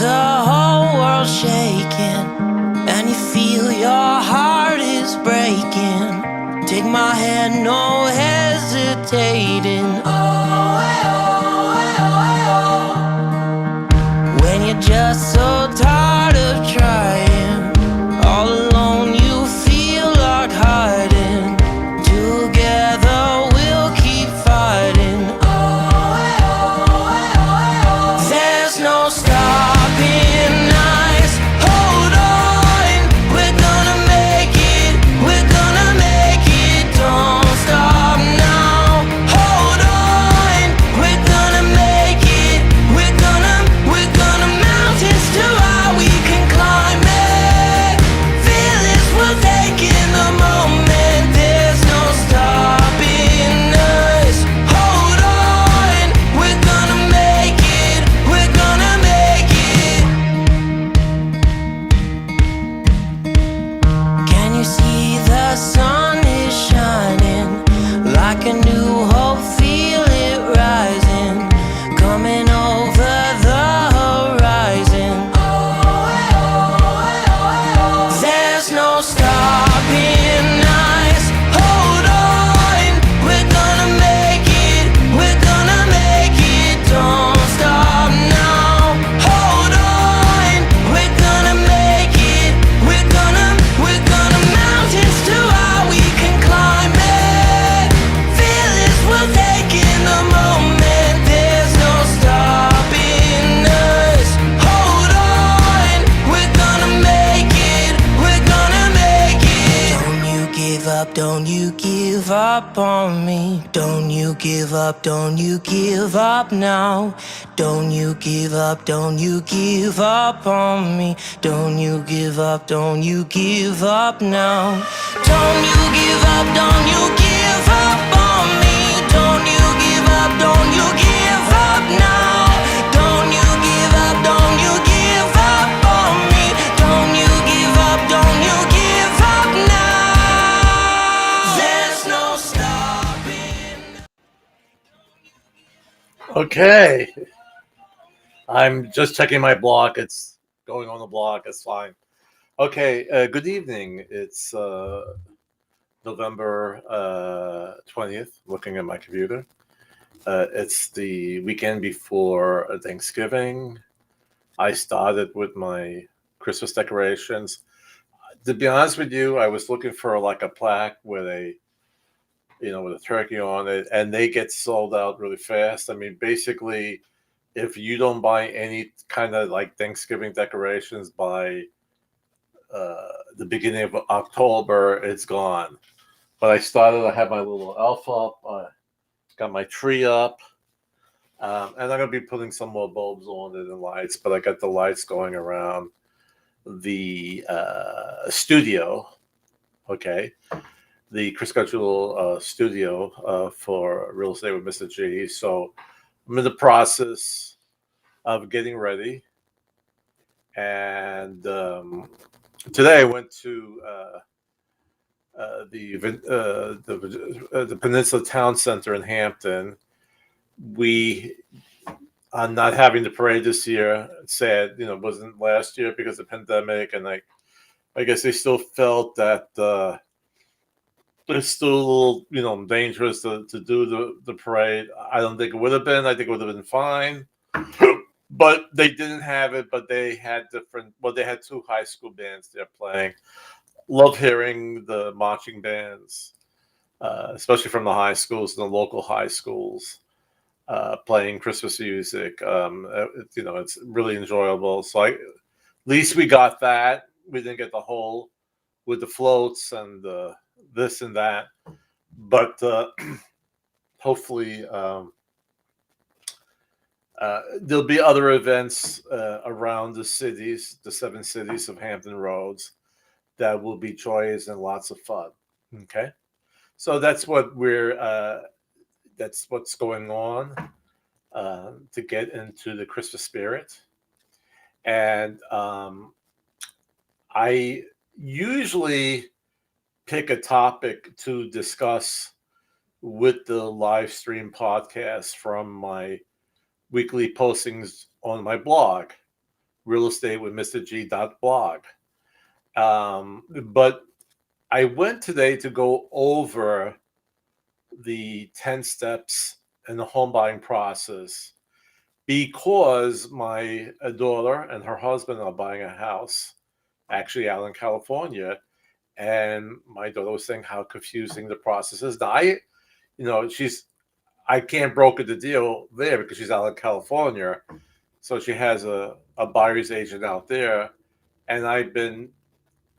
the whole world shaking, and you feel your heart is breaking. Take my hand, no hesitating. When you're just so tired of trying, all alone you feel like hiding. Together we'll keep fighting. There's no stopping us. Hold on, we're gonna make it. We're gonna make it. Don't stop now. Hold on, we're gonna make it. We're gonna mountains too high we can climb it. Feel this, we're taking the moment. There's no stopping us. Hold on, we're gonna make it. We're gonna make it. Can you see the sun is shining like a new hope? Feel it rising, coming over the horizon. There's no stopping us. Hold on, we're gonna make it. We're gonna make it. Don't stop now. Hold on, we're gonna make it. We're gonna mountains too high we can climb it. Feel this, we're taking the moment. There's no stopping us. Hold on, we're gonna make it. We're gonna make it. Don't you give up, don't you give up on me. Don't you give up, don't you give up now. Don't you give up, don't you give up on me. Don't you give up, don't you give up now. Don't you give up, don't you give up on me. Don't you give up, don't you give up now. Don't you give up, don't you give up on me. Don't you give up, don't you give up now. There's no stopping. Okay. I'm just checking my block. It's going on the block. It's fine. Okay. Good evening. It's November 20th. Looking at my computer. It's the weekend before Thanksgiving. I started with my Christmas decorations. To be honest with you, I was looking for like a plaque with a turkey on it, and they get sold out really fast. I mean, basically, if you don't buy any kind of like Thanksgiving decorations by the beginning of October, it's gone. But I had my little elf up, got my tree up, and I'm going to be putting some more bulbs on it and lights, but I got the lights going around the studio, okay? The Chris Gutchell studio for Real Estate with Mr. G. So I'm in the process of getting ready. And today I went to the Peninsula Town Center in Hampton. We are not having the parade this year. It's sad, it wasn't last year because of the pandemic. And I guess they still felt that it's still a little, dangerous to do the parade. I don't think it would have been. I think it would have been fine. But they didn't have it, but they had they had two high school bands there playing. Love hearing the marching bands, especially from the high schools and the local high schools, playing Christmas music. It's really enjoyable. So at least we got that. We didn't get the whole with the floats and this and that. But hopefully there'll be other events around the 7 cities of Hampton Roads that will be joyous and lots of fun. Okay, so that's what's going on to get into the Christmas spirit. And I usually pick a topic to discuss with the Livestream podcast from my weekly postings on my blog. realestatewithmrg.blog. But I went today to go over the 10 steps in the home buying process because my daughter and her husband are buying a house actually out in California. And my daughter was saying how confusing the process is. Now, I can't broker the deal there because she's out in California. So she has a buyer's agent out there. And I've been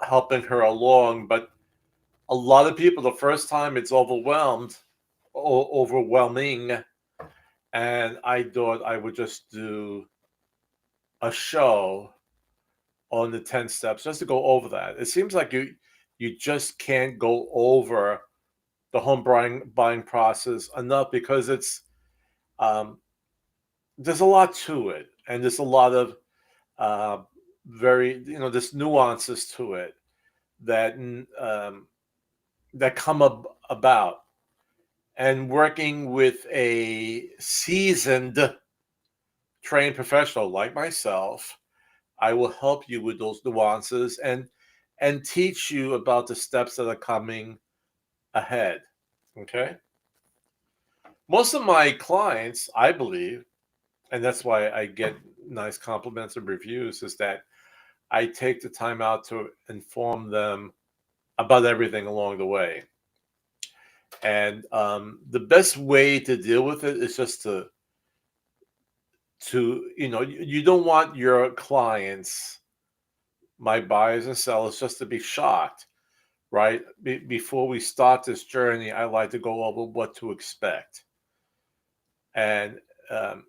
helping her along. But a lot of people, the first time it's overwhelming. And I thought I would just do a show on the 10 steps just to go over that. It seems like you just can't go over the home buying process enough because it's there's a lot to it, and there's a lot of there's nuances to it that that come about. And working with a seasoned trained professional like myself, I will help you with those nuances and teach you about the steps that are coming ahead. Okay? Most of my clients, I believe, and that's why I get nice compliments and reviews, is that I take the time out to inform them about everything along the way. And the best way to deal with it is just to you don't want your clients, my buyers and sellers, just to be shocked, right? Before we start this journey, I like to go over what to expect. And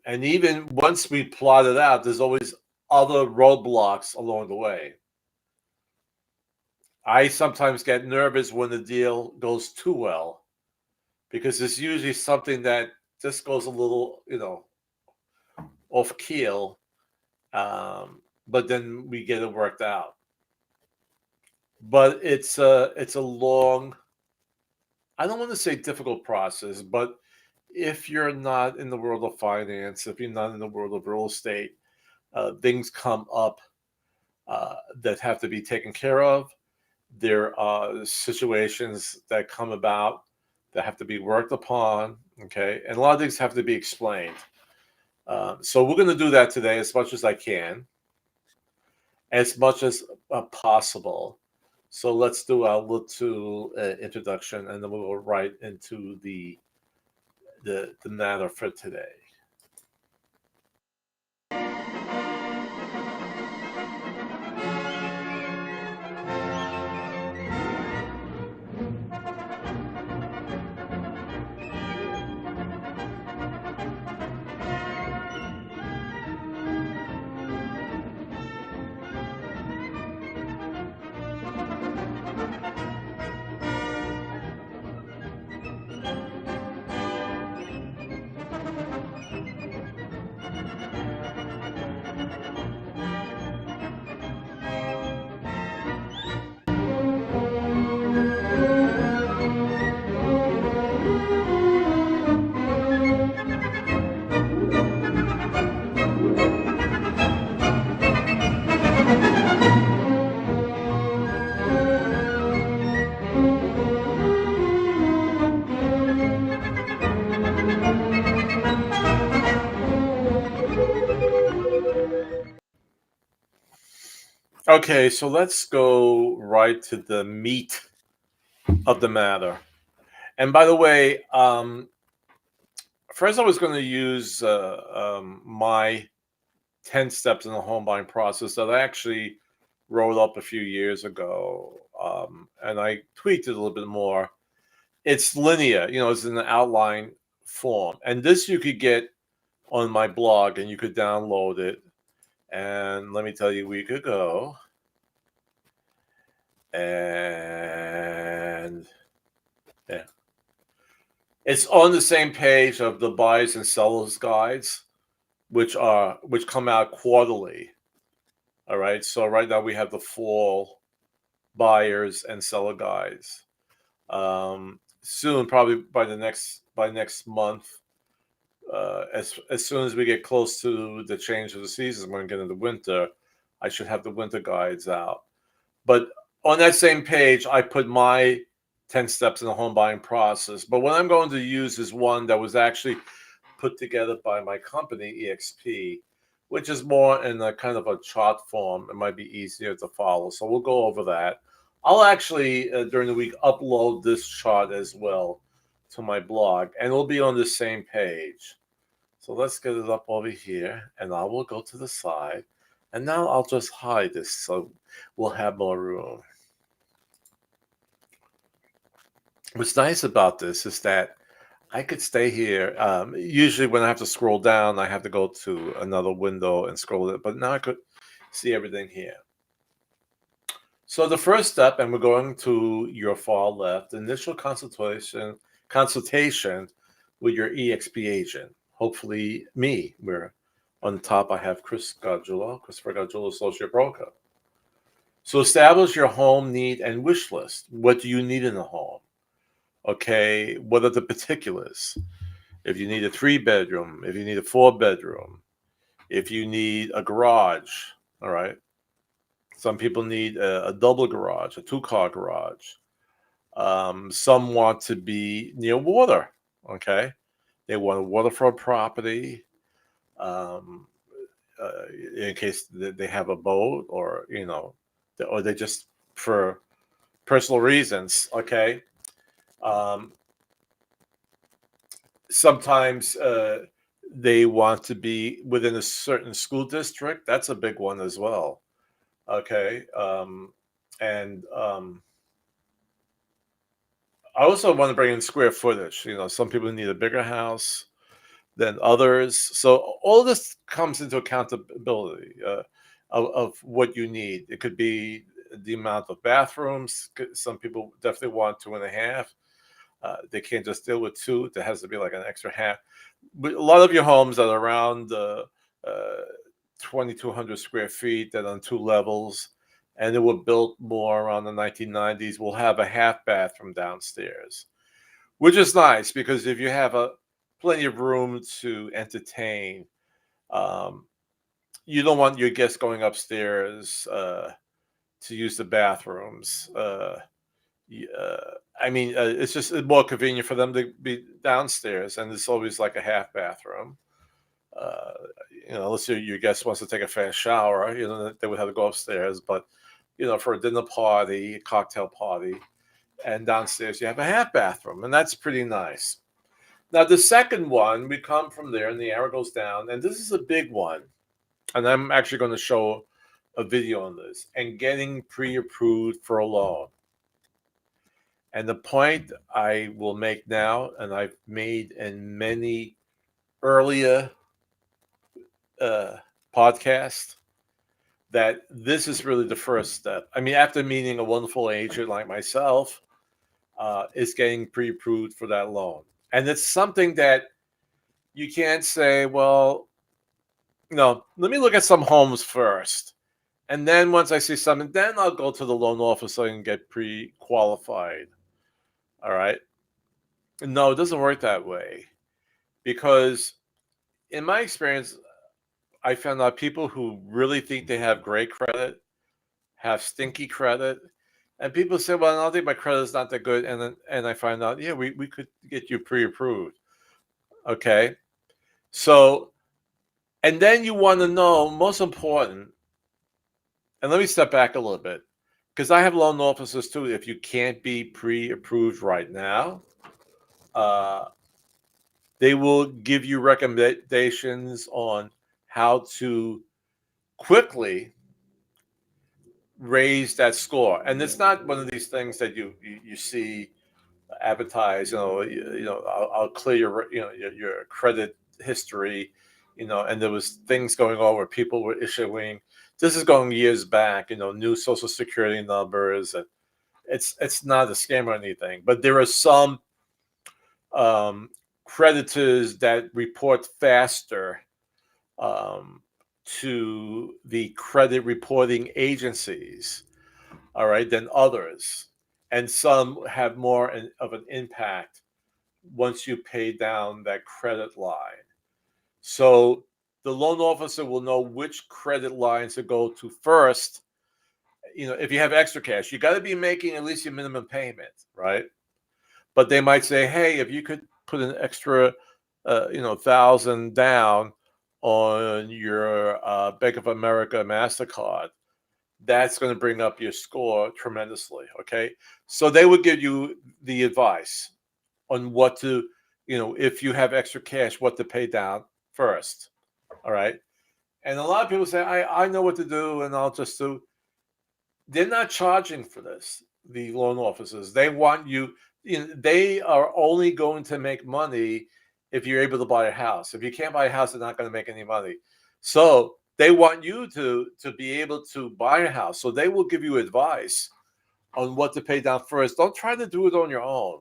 even once we plot it out, there's always other roadblocks along the way. I sometimes get nervous when the deal goes too well, because it's usually something that just goes a little, off keel, but then we get it worked out. But it's a long, I don't want to say difficult process, but if you're not in the world of finance, if you're not in the world of real estate, things come up that have to be taken care of. There are situations that come about that have to be worked upon, okay? And a lot of things have to be explained. So we're going to do that today as much as I can, as much as possible. So let's do our little introduction, and then we'll go right into the matter for today. Okay, so let's go right to the meat of the matter. And by the way, first I was going to use my 10 steps in the home buying process that I actually wrote up a few years ago, and I tweaked it a little bit more. It's linear, it's in the outline form. And this you could get on my blog, and you could download it. And let me tell you where you could go. And yeah, it's on the same page of the buyers and sellers guides, which come out quarterly. All right. So right now we have the fall buyers and seller guides. Soon, probably by next month, as soon as we get close to the change of the season, we're going to get into winter, I should have the winter guides out. But on that same page, I put my 10 steps in the home buying process. But what I'm going to use is one that was actually put together by my company, EXP, which is more in a kind of a chart form. It might be easier to follow. So we'll go over that. I'll actually, during the week, upload this chart as well to my blog, and it'll be on the same page. So let's get it up over here, and I will go to the side. And now I'll just hide this so we'll have more room. What's nice about this is that I could stay here. Usually when I have to scroll down, I have to go to another window and scroll it, but now I could see everything here. So the first step, and we're going to your far left, initial consultation with your EXP agent. Hopefully me. We're on the top. I have Christopher Gargiulo, Associate Broker. So establish your home need and wish list. What do you need in a home? Okay, what are the particulars? If you need a 3-bedroom, if you need a 4-bedroom, if you need a garage, all right? Some people need a double garage, a 2-car garage. Some want to be near water, okay? They want a waterfront property in case they have a boat or, or they just, for personal reasons, okay? Sometimes they want to be within a certain school district. That's a big one as well. Okay. I also want to bring in square footage. Some people need a bigger house than others. So all this comes into accountability of what you need. It could be the amount of bathrooms. Some people definitely want 2.5. They can't just deal with 2. There has to be like an extra half. But a lot of your homes that are around 2,200 square feet, that on 2 levels, and they were built more around the 1990s, will have a half bathroom downstairs, which is nice because if you have plenty of room to entertain, you don't want your guests going upstairs to use the bathrooms. It's just more convenient for them to be downstairs, and it's always like a half bathroom. Unless your guest wants to take a fast shower, they would have to go upstairs. But for a dinner party, a cocktail party, and downstairs you have a half bathroom, and that's pretty nice. Now the second one, we come from there, and the arrow goes down, and this is a big one, and I'm actually going to show a video on this, and getting pre-approved for a loan. And the point I will make now, and I've made in many earlier podcasts, that this is really the first step. I mean, after meeting a wonderful agent like myself, is getting pre-approved for that loan. And it's something that you can't say, well, let me look at some homes first. And then once I see something, then I'll go to the loan officer and get pre-qualified. All right. No, it doesn't work that way, because in my experience, I found out people who really think they have great credit have stinky credit, and people say, "Well, I don't think my credit is not that good," and I find out, yeah, we could get you pre-approved. Okay, so, and then you want to know, most important, and let me step back a little bit, because I have loan officers too. If you can't be pre-approved right now, they will give you recommendations on how to quickly raise that score. And it's not one of these things that you see advertised. I'll clear your credit history. And there was things going on where people were issuing. This is going years back. New social security numbers, and it's not a scam or anything. But there are some creditors that report faster to the credit reporting agencies, all right, than others. And some have more of an impact once you pay down that credit line. So the loan officer will know which credit lines to go to first. If you have extra cash, you got to be making at least your minimum payment, right? But they might say, hey, if you could put an extra, 1,000 down on your Bank of America MasterCard, that's going to bring up your score tremendously. Okay. So they would give you the advice on what to, if you have extra cash, what to pay down first. All right. And a lot of people say, I know what to do and I'll just do. They're not charging for this, the loan officers. They want you, they are only going to make money if you're able to buy a house. If you can't buy a house, they're not going to make any money. So they want you to be able to buy a house. So they will give you advice on what to pay down first. Don't try to do it on your own.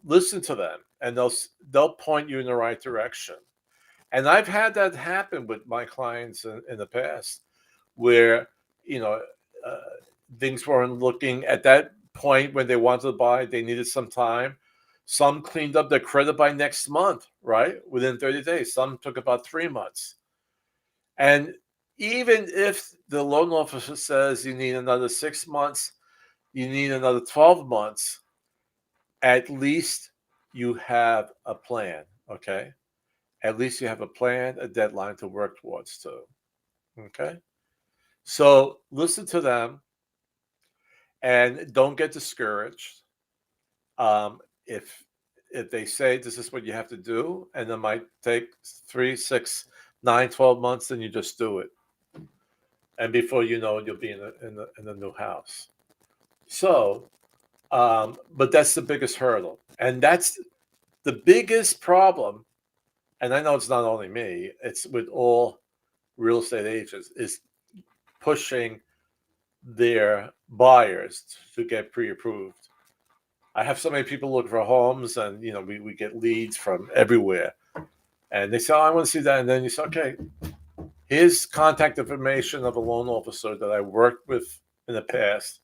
Listen to them, and they'll point you in the right direction. And I've had that happen with my clients in the past, where things weren't looking at that point when they wanted to buy. They needed some time. Some cleaned up their credit by next month, right? Within 30 days. Some took about 3 months. And even if the loan officer says you need another 6 months, you need another 12 months, at least you have a plan, okay? At least you have a plan, a deadline to work towards too, okay? So listen to them and don't get discouraged. If they say this is what you have to do, and it might take 3, 6, 9, 12 months, then you just do it. And before you know it, you'll be in a new house. So, but that's the biggest hurdle. And that's the biggest problem. And I know it's not only me, it's with all real estate agents, is pushing their buyers to get pre-approved. I have so many people looking for homes, and we get leads from everywhere, and they say, "Oh, I want to see that." And then you say, "Okay, here's contact information of a loan officer that I worked with in the past.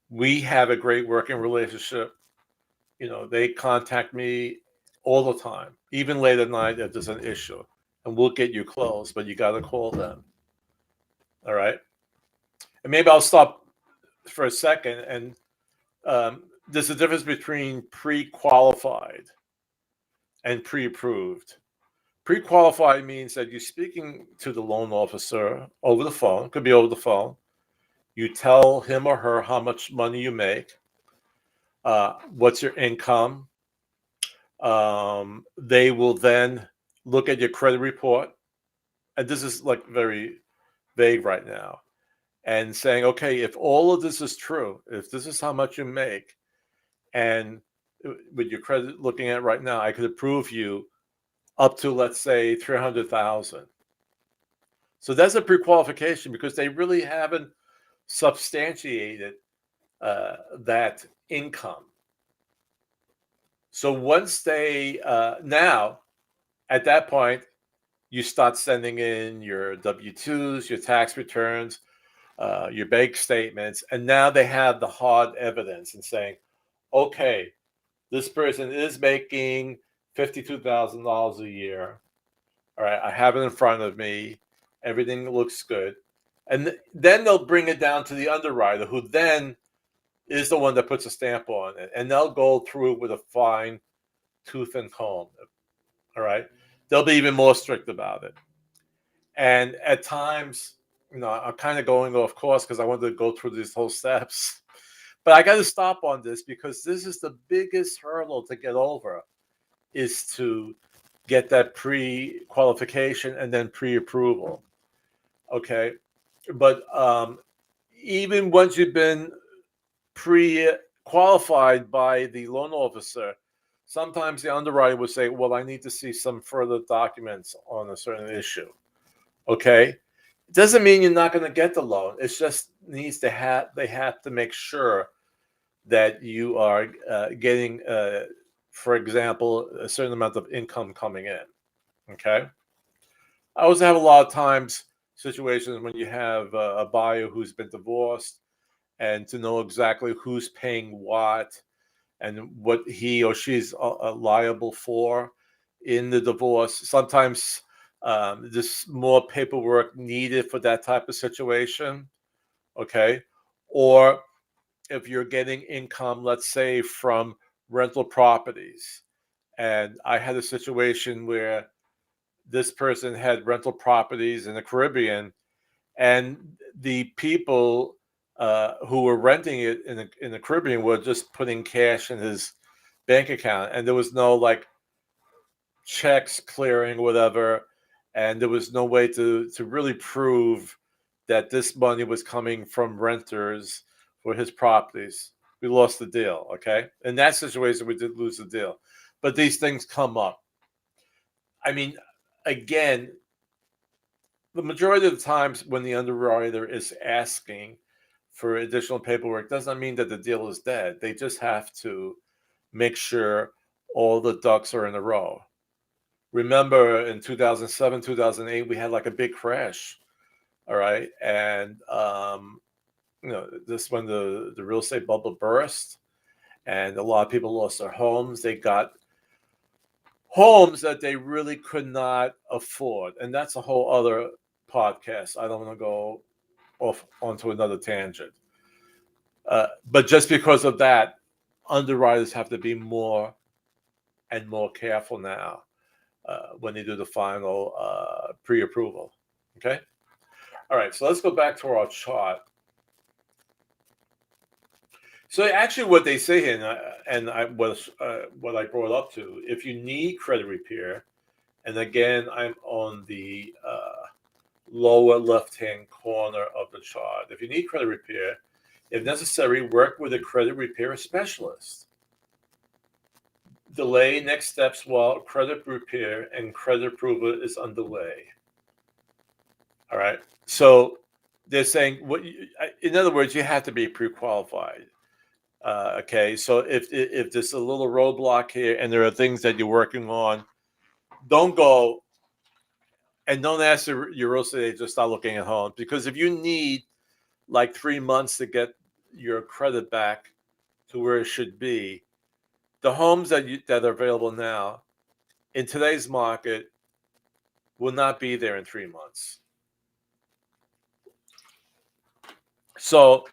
We have a great working relationship. They contact me all the time, even late at night if there's an issue, and we'll get you closed, but you got to call them." All right. And maybe I'll stop for a second. And there's a difference between pre-qualified and pre-approved. Pre-qualified means that you're speaking to the loan officer over the phone. Could be over the phone. You tell him or her how much money you make, what's your income. They will then look at your credit report. And this is like very vague right now. And saying, okay, if all of this is true, if this is how much you make, and with your credit looking at right now, I could approve you up to, let's say, 300,000. So that's a pre-qualification, because they really haven't substantiated that income. So once they now, at that point, you start sending in your W-2s, your tax returns, your bank statements, and now they have the hard evidence and saying, okay, this person is making $52,000 a year. All right, I have it in front of me. Everything looks good. And then they'll bring it down to the underwriter, who then is the one that puts a stamp on it. And they'll go through it with a fine tooth and comb. All right. They'll be even more strict about it. And at times, I'm kind of going off course because I wanted to go through these whole steps. But I got to stop on this, because this is the biggest hurdle to get over, is to get that pre-qualification and then pre-approval. Okay. But even once you've been pre-qualified by the loan officer, sometimes the underwriter would say, well, I need to see some further documents on a certain issue. Okay. It doesn't mean you're not going to get the loan. It just needs to they have to make sure that you are getting, for example, a certain amount of income coming in. Okay. I also have a lot of times situations when you have a buyer who's been divorced, and to know exactly who's paying what and what he or she's liable for. in the divorce. Sometimes there's more paperwork needed for that type of situation, okay? Or if you're getting income, let's say from rental properties. And I had a situation where this person had rental properties in the Caribbean, and the people who were renting it in the Caribbean were just putting cash in his bank account, and there was no like checks clearing, whatever, and there was no way to really prove that this money was coming from renters for his properties. We lost the deal, okay? In that situation, we did lose the deal. But these things come up. I mean, again, the majority of the times when the underwriter is asking for additional paperwork doesn't mean that the deal is dead. They just have to make sure all the ducks are in a row. Remember in 2007, 2008, we had like a big crash. All right. And, this when the real estate bubble burst and a lot of people lost their homes. They got homes that they really could not afford. And that's a whole other podcast. I don't want to go off onto another tangent. But just because of that, underwriters have to be more and more careful now when they do the final pre-approval. Okay. All right. So let's go back to our chart. So actually, what they say here, what I brought up to, if you need credit repair, and again, I'm on the lower left-hand corner of the chart. If you need credit repair, if necessary, work with a credit repair specialist. Delay next steps while credit repair and credit approval is underway. All right. So they're saying, in other words, you have to be pre-qualified. Okay. So if there's a little roadblock here and there are things that you're working on, don't go and don't ask your real estate agent to start looking at homes, because if you need like 3 months to get your credit back to where it should be, the homes that are available now in today's market will not be there in 3 months. So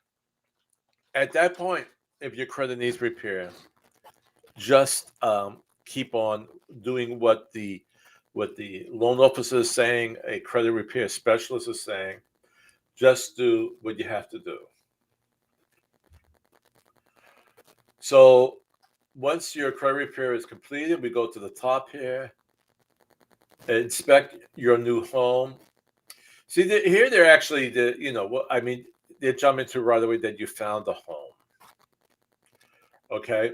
at that point, if your credit needs repair, just keep on doing what the loan officer is saying, a credit repair specialist is saying. Just do what you have to do. So once your credit repair is completed, we go to the top here. Inspect your new home. See, here they're actually, they're jumping to right away that you found a home. Okay.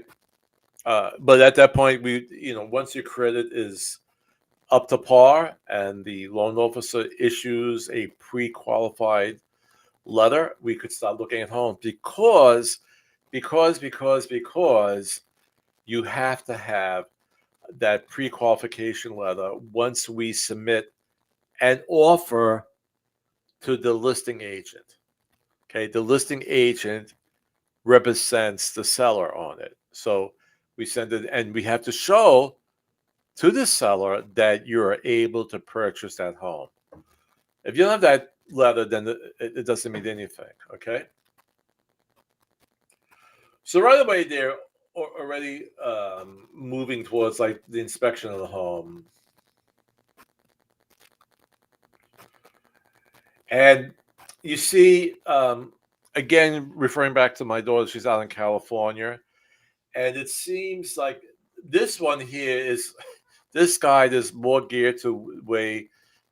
But at that point, once your credit is up to par and the loan officer issues a pre-qualified letter, we could start looking at homes, because you have to have that pre-qualification letter once we submit an offer to the listing agent. Okay, the listing agent represents the seller on it. So we send it, and we have to show to the seller that you're able to purchase that home. If you don't have that letter, then it doesn't mean anything. Okay. So right away, they're already moving towards like the inspection of the home. And you see, again, referring back to my daughter, she's out in California. And it seems like this one here this guide is more geared to the way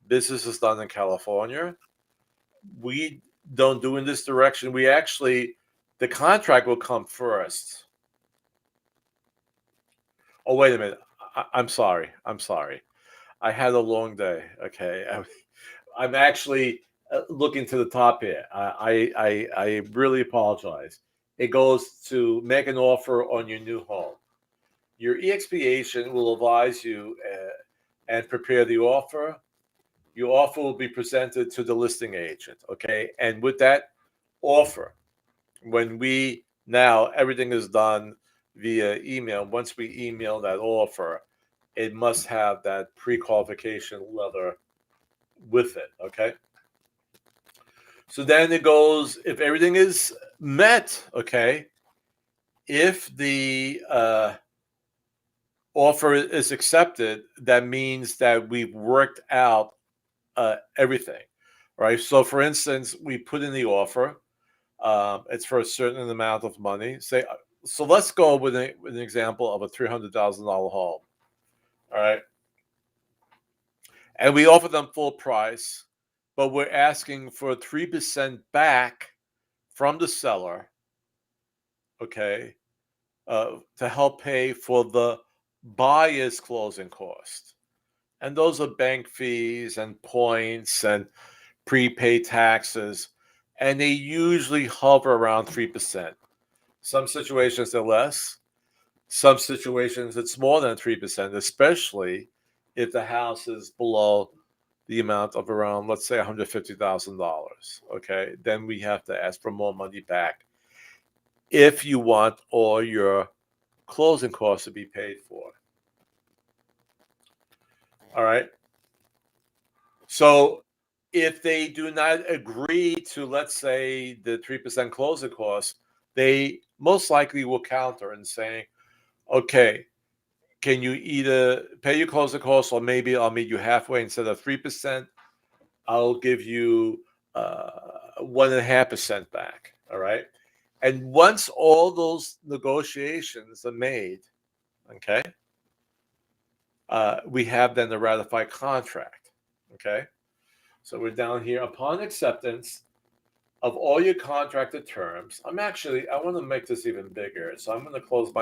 business is done in California. We don't do in this direction. We actually, the contract will come first. Oh, wait a minute. I'm sorry. I had a long day. Okay. I'm actually looking to the top here. I really apologize. It goes to make an offer on your new home. Your EXP agent will advise you and prepare the offer. Your offer will be presented to the listing agent, okay? And with that offer, when now everything is done via email. Once we email that offer, it must have that pre-qualification letter with it, okay? So then it goes, if everything is met, okay, if the offer is accepted, that means that we've worked out everything, right? So for instance, we put in the offer, it's for a certain amount of money. Say, so let's go with an example of a $300,000 home, all right? And we offer them full price, but we're asking for 3% back from the seller, okay, to help pay for the buyer's closing cost. And those are bank fees and points and prepaid taxes. And they usually hover around 3%. Some situations they're less. Some situations it's more than 3%, especially if the house is below the amount of around, let's say, $150,000. Okay, then we have to ask for more money back if you want all your closing costs to be paid for. All right. So if they do not agree to, let's say, the 3% closing costs, they most likely will counter and saying, okay, can you either pay your closing costs or maybe I'll meet you halfway instead of 3%, I'll give you 1.5% back. All right. And once all those negotiations are made, okay, we have then the ratified contract. Okay. So we're down here upon acceptance of all your contracted terms. I want to make this even bigger. So I'm going to close my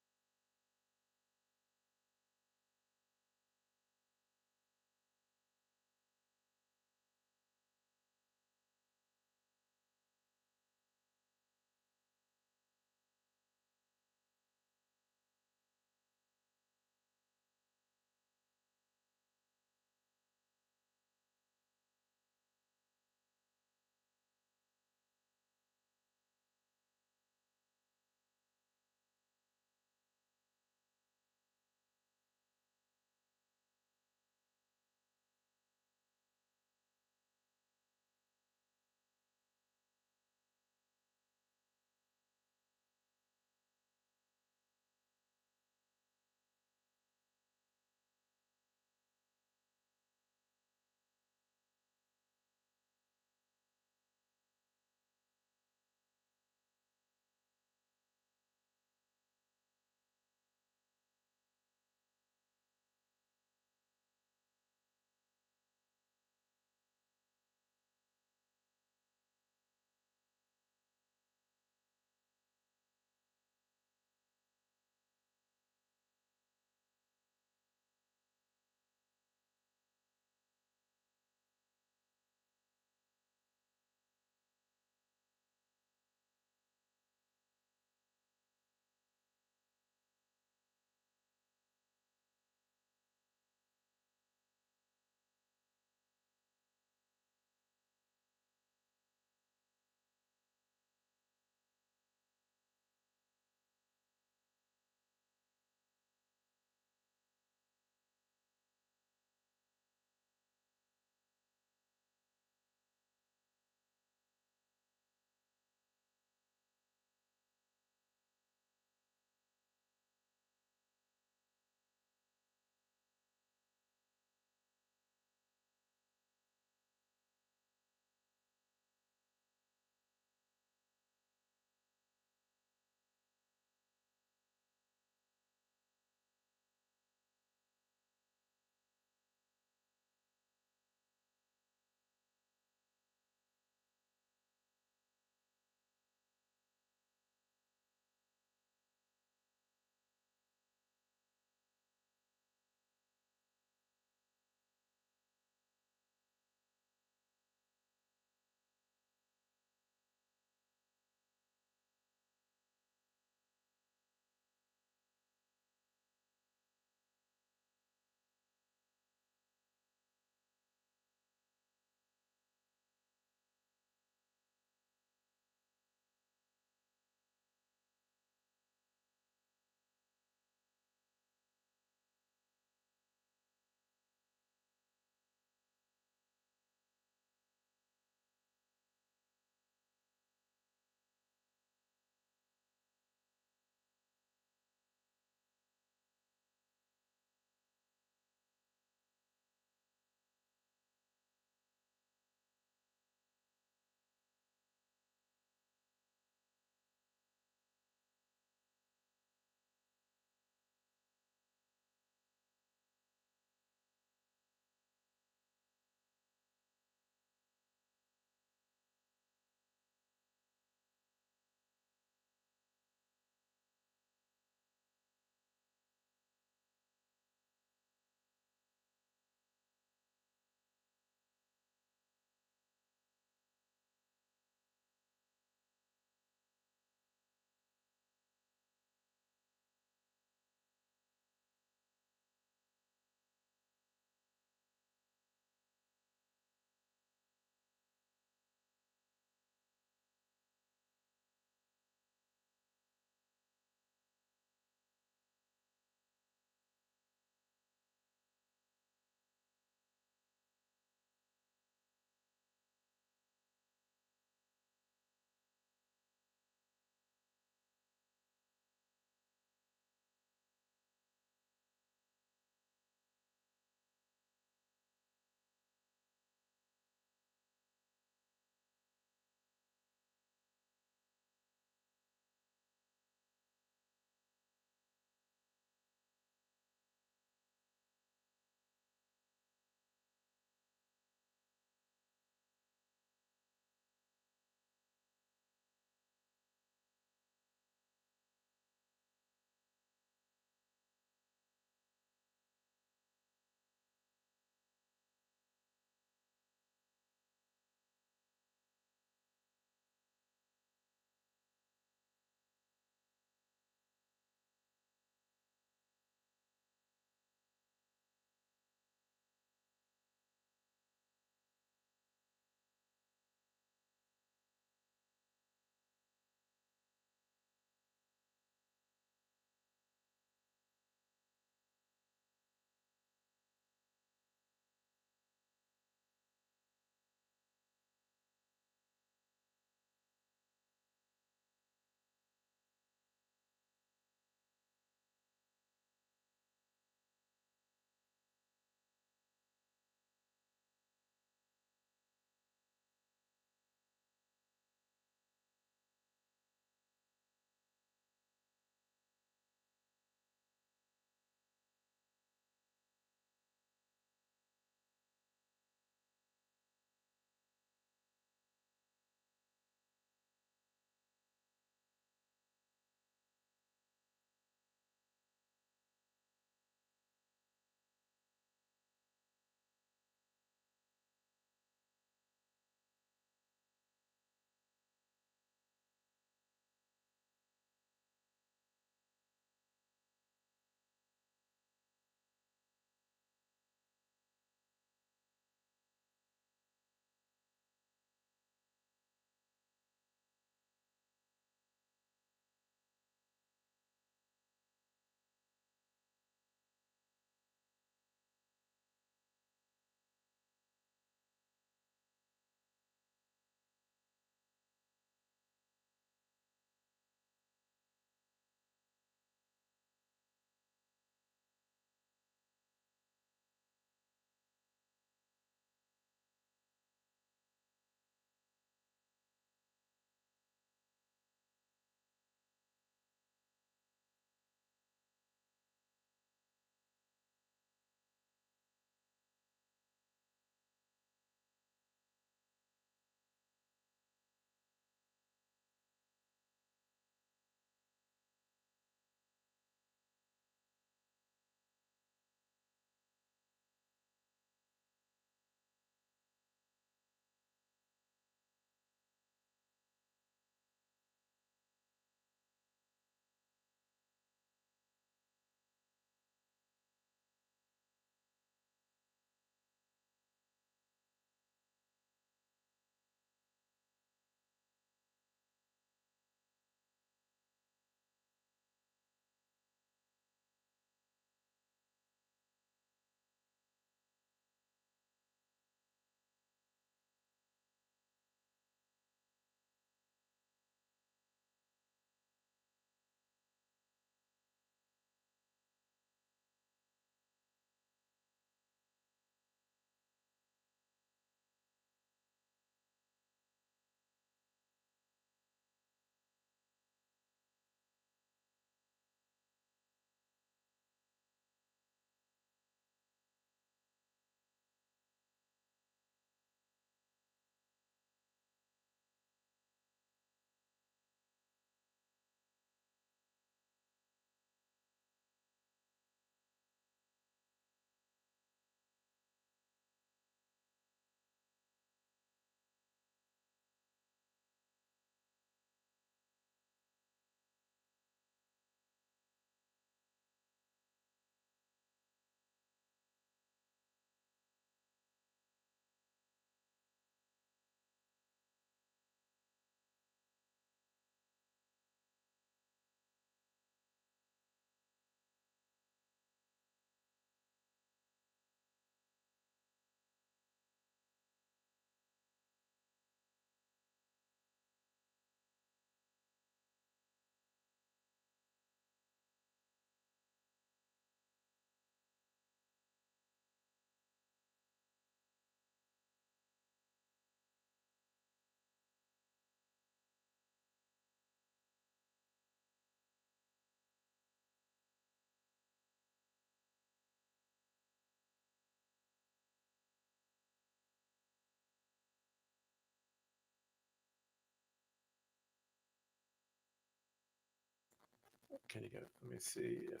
can you get? Let me see if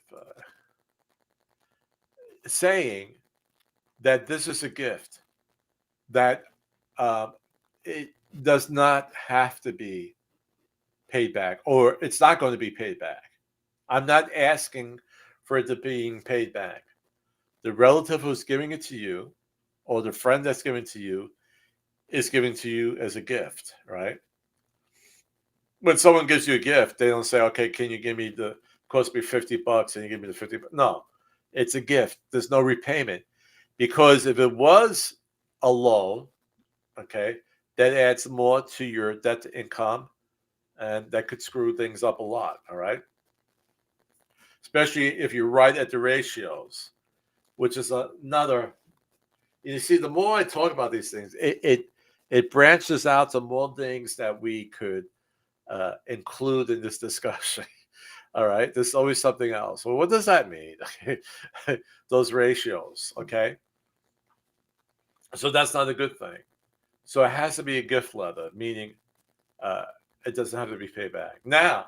saying that this is a gift that um, it does not have to be paid back, or it's not going to be paid back. I'm not asking for it to being paid back. The relative who's giving it to you, or the friend that's giving it to you, is giving to you as a gift, right? When someone gives you a gift, they don't say, "Okay, can you give me the cost me $50 and you give me the 50?" No, it's a gift. There's no repayment because if it was a loan, okay, that adds more to your debt to income, and that could screw things up a lot. All right, especially if you're right at the ratios, which is another. You see, the more I talk about these things, it branches out to more things that we could include in this discussion. All right, there's always something else. Well, what does that mean? Those ratios, okay? So that's not a good thing. So it has to be a gift letter, meaning uh, it doesn't have to be paid back. Now,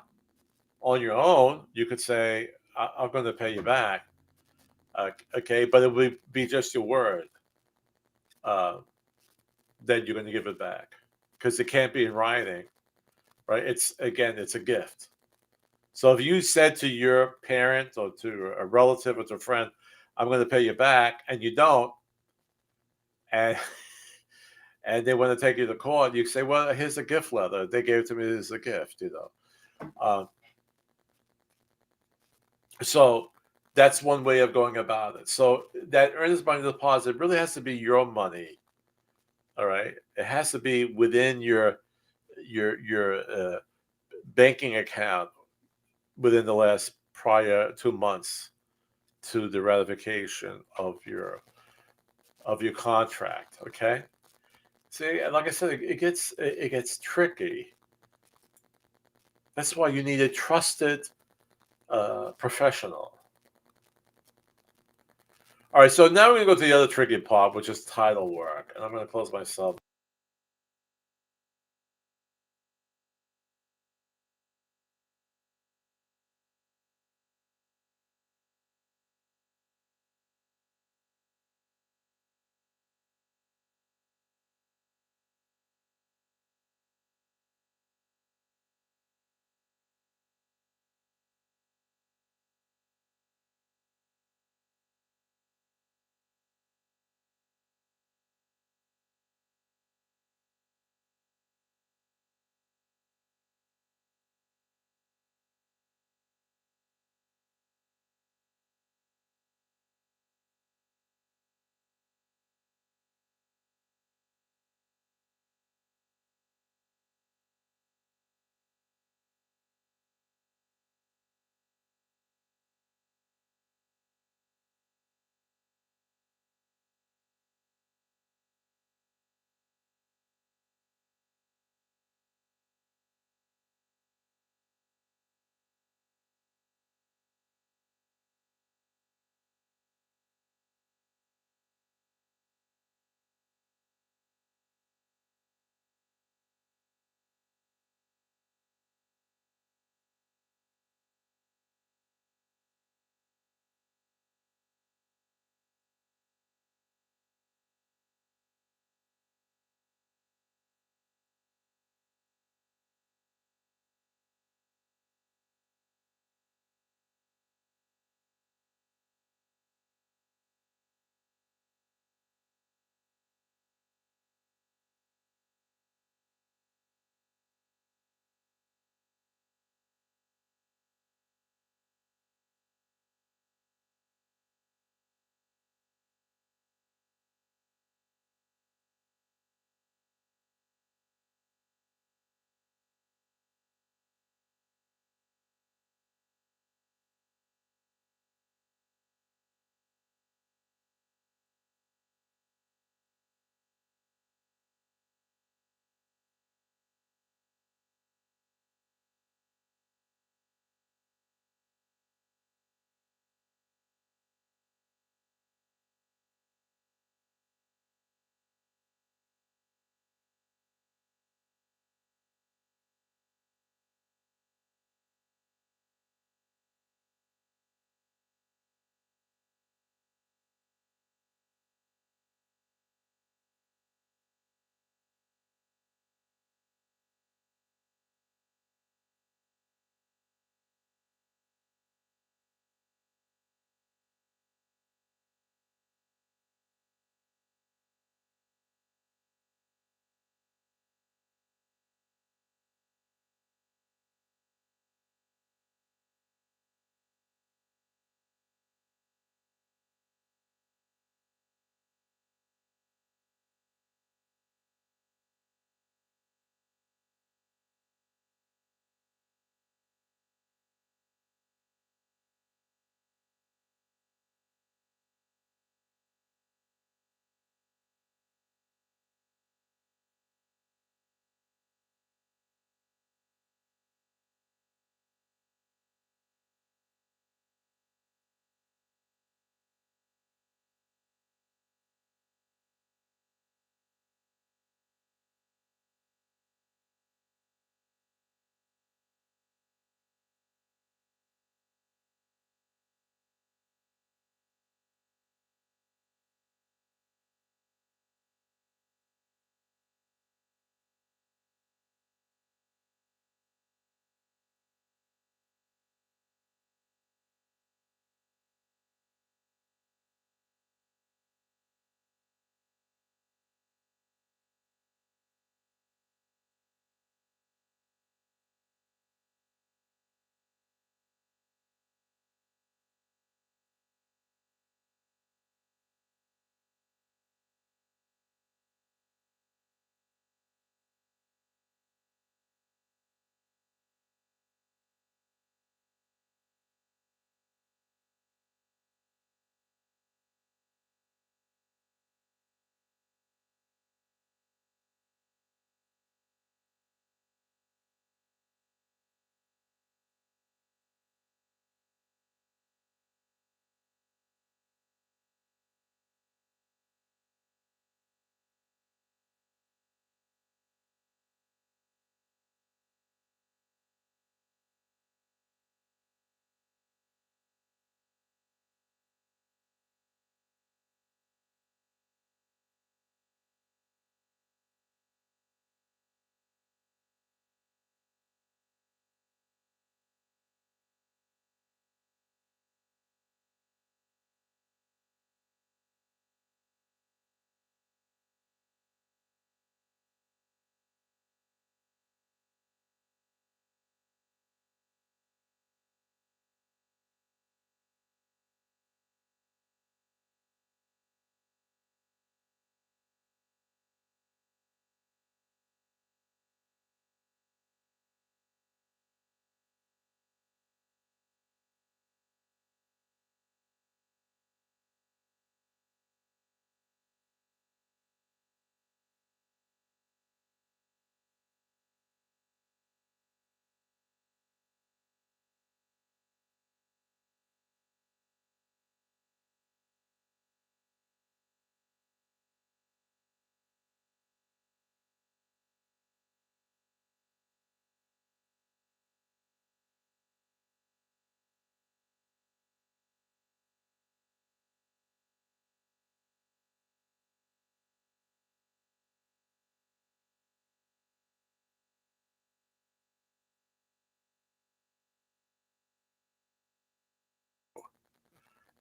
on your own, you could say, I'm going to pay you back, okay, but it would be just your word. Then you're going to give it back because it can't be in writing, right? It's a gift. So if you said to your parent or to a relative or to a friend, I'm going to pay you back, and you don't, and and they want to take you to court, you say, well, here's a gift letter. They gave it to me as a gift, So that's one way of going about it. So that earnest money deposit really has to be your money. All right. It has to be within your banking account within the last prior 2 months to the ratification of your contract. Okay. See, like I said, it gets tricky. That's why you need a trusted professional. All right, so now we're gonna go to the other tricky part, which is title work, and I'm gonna close my sub.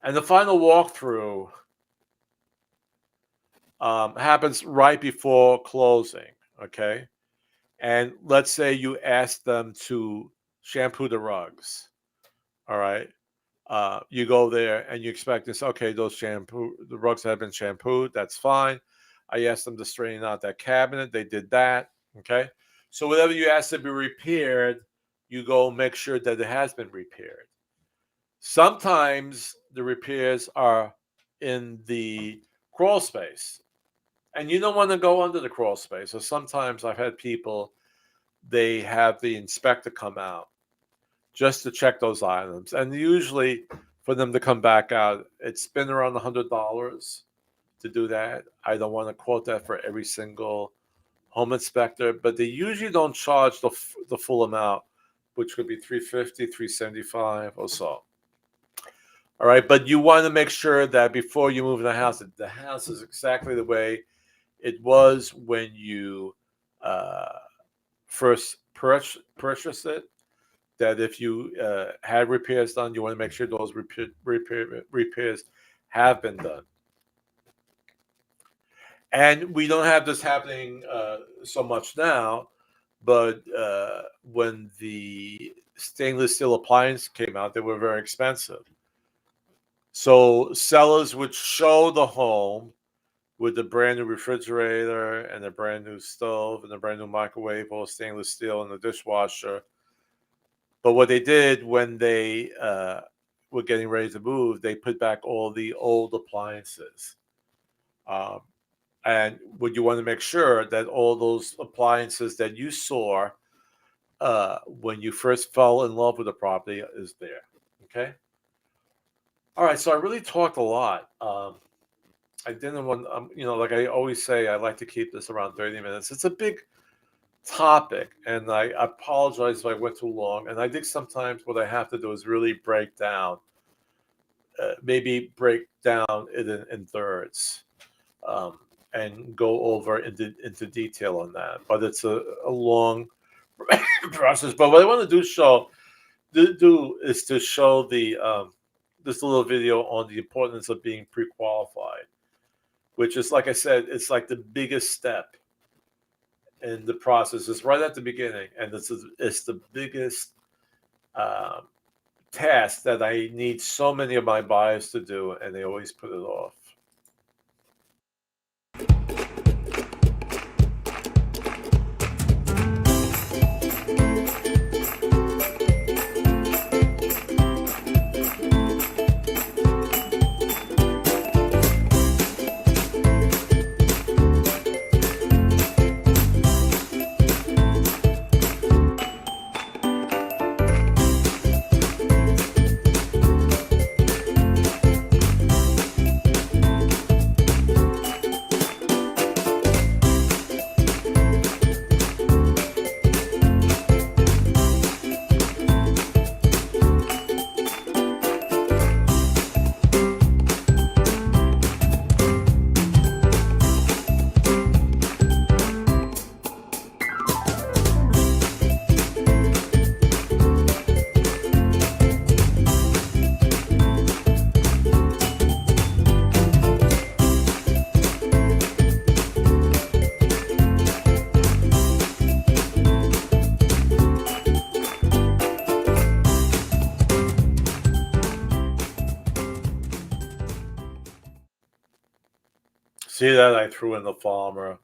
And the final walkthrough happens right before closing, okay? And let's say you ask them to shampoo the rugs, all right? You go there and you expect this, okay, the rugs have been shampooed, that's fine. I asked them to straighten out that cabinet, they did that, okay? So whatever you ask to be repaired, you go make sure that it has been repaired. Sometimes the repairs are in the crawl space, and you don't want to go under the crawl space. So sometimes I've had people, they have the inspector come out just to check those items. And usually for them to come back out, it's been around $100 to do that. I don't want to quote that for every single home inspector, but they usually don't charge the full amount, which could be $350, $375 or so. All right, but you want to make sure that before you move in the house is exactly the way it was when you first purchased it. That if you had repairs done, you want to make sure those repairs have been done. And we don't have this happening so much now, but when the stainless steel appliance came out, they were very expensive. So sellers would show the home with a brand new refrigerator and a brand new stove and a brand new microwave, all stainless steel, and the dishwasher. But what they did when they were getting ready to move, they put back all the old appliances. And what you want to make sure that all those appliances that you saw when you first fell in love with the property is there. Okay. All right. So I really talked a lot. I didn't want, like I always say, I like to keep this around 30 minutes. It's a big topic, and I apologize if I went too long. And I think sometimes what I have to do is really break down, maybe break down it in thirds, and go over into detail on that. But it's a long process. But what I want to do is to show this little video on the importance of being pre-qualified, which is, like I said, it's like the biggest step in the process. It's right at the beginning, and it's the biggest task that I need so many of my buyers to do, and they always put it off. See that I threw in the farmer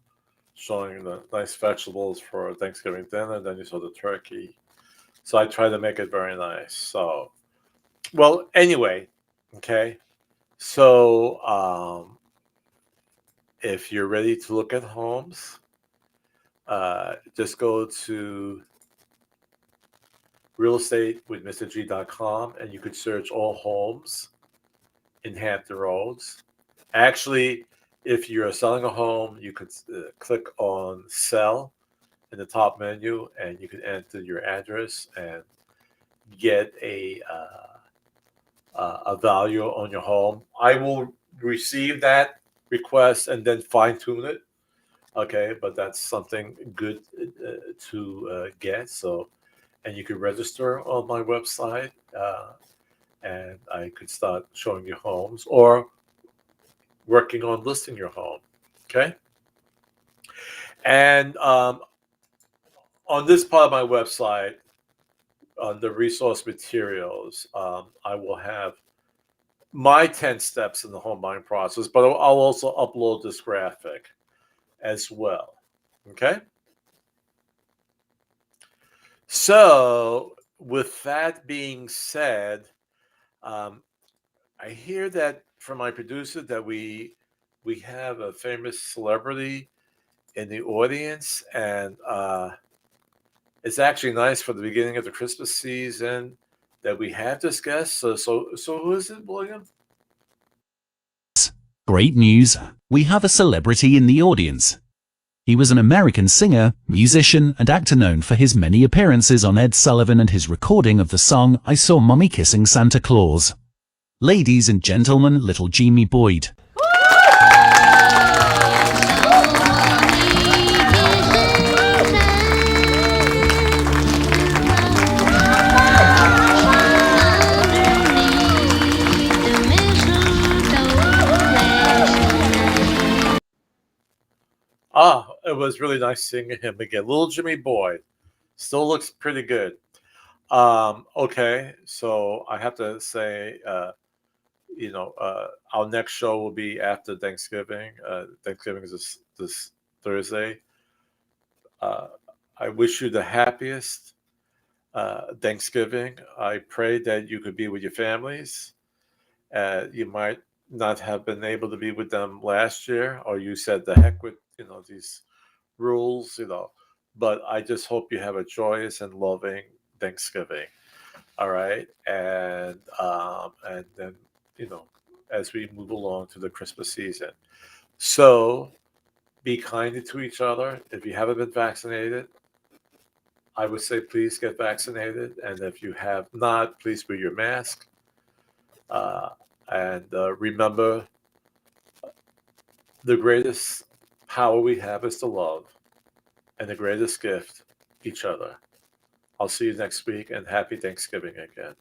showing the nice vegetables for Thanksgiving dinner. Then you saw the turkey. So I tried to make it very nice. So, well, anyway, okay. So if you're ready to look at homes, just go to realestatewithmrg.com, and you could search all homes in Hampton Roads. Actually, if you're selling a home, you could click on sell in the top menu, and you can enter your address and get a value on your home. I will receive that request and then fine tune it. Okay, but that's something good to get. So, and you can register on my website. and I could start showing you homes or working on listing your home. Okay. And on this part of my website, on the resource materials, I will have my 10 steps in the home buying process, but I'll also upload this graphic as well. Okay. So, with that being said, I hear that from my producer that we have a famous celebrity in the audience, and it's actually nice for the beginning of the Christmas season that we have this guest. So who is it, William? Great news! We have a celebrity in the audience. He was an American singer, musician, and actor known for his many appearances on Ed Sullivan and his recording of the song I Saw Mommy Kissing Santa Claus. Ladies and gentlemen, little Jimmy Boyd. It was really nice seeing him again. Little Jimmy Boyd still looks pretty good. Okay, so I have to say, our next show will be after Thanksgiving. Thanksgiving is this Thursday. I wish you the happiest Thanksgiving. I pray that you could be with your families. You might not have been able to be with them last year, or you said the heck with these rules, but I just hope you have a joyous and loving Thanksgiving. All right, and then as we move along to the Christmas season, so be kind to each other. If you haven't been vaccinated, I would say please get vaccinated, and if you have not, please wear your mask. And remember, the greatest power we have is to love, and the greatest gift, each other. I'll see you next week, and happy Thanksgiving again.